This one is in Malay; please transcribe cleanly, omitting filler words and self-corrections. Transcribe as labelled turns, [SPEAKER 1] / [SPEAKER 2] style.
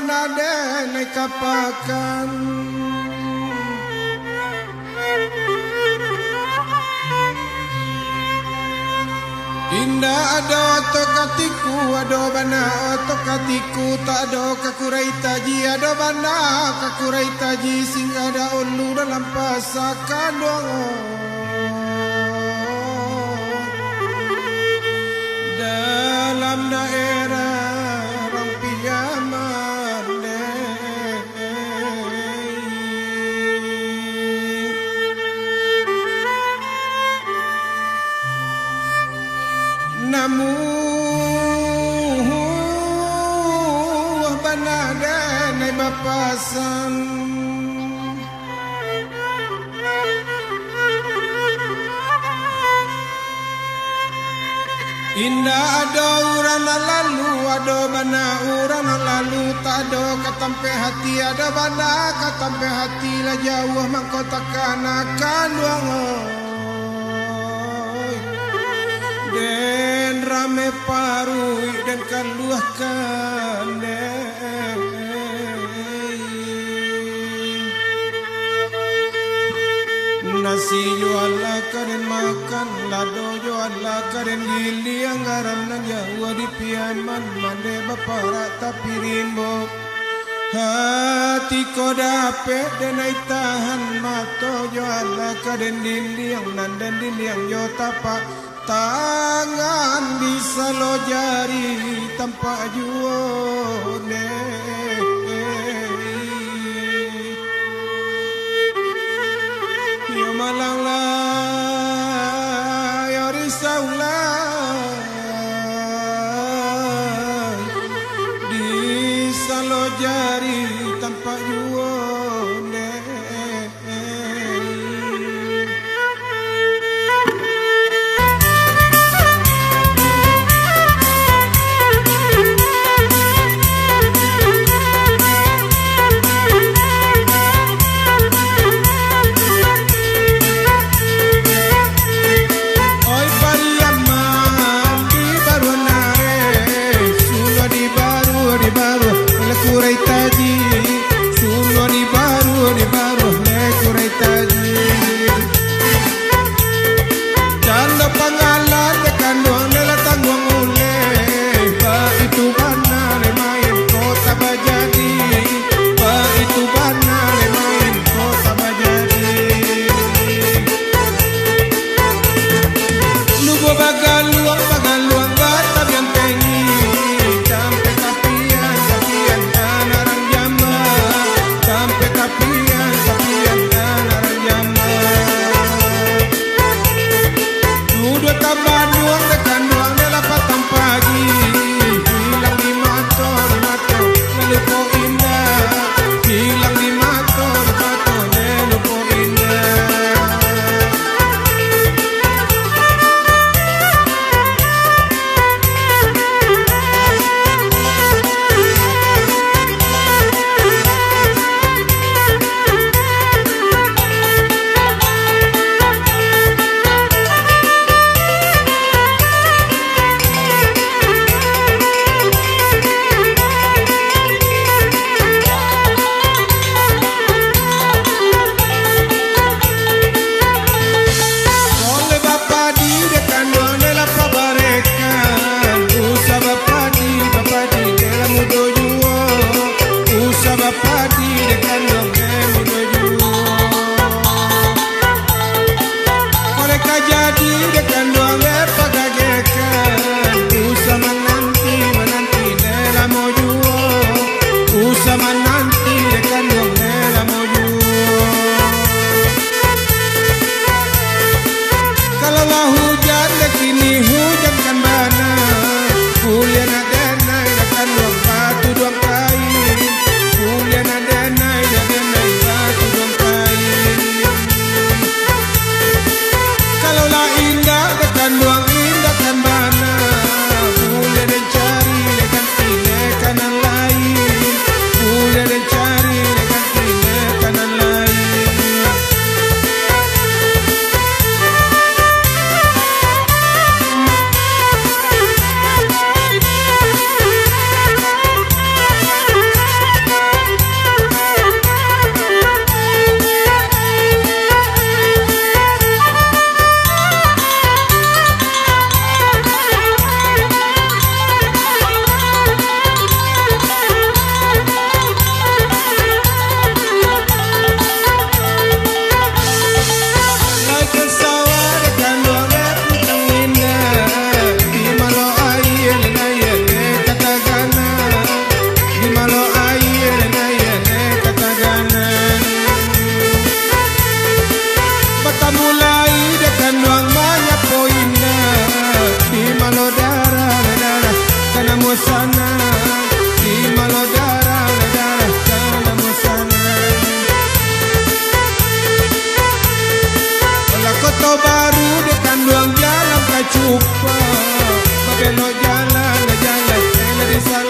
[SPEAKER 1] banade naik kapakan indah ada otokatiku ada bana otokatiku tak ada kakurai taji ada bana kakurai taji sehingga ada ulu dalam pasakan dong dalam daerah namun banada nai bapasan indah ada urana lalu ada bana urana lalu tak ada katampe hati ada bana katampe hati lah jauh mangkotakan akan duango den rame parui dan kaluahkan nasi juala karen makan lado juala karen gili anggaran nanya di piaman mande bapara tapi rimbo hati ko dapet denai tahan mato juala karen gili yang nandan gili yang yo tapak tangan bisa lo jari tanpa juone yo malang la yo risau la bisa lo jari tanpa juone Suno di musana di malodara darah sana musana Ola kota baru dekan luang jalan kacupa babelo jalan jalan di sana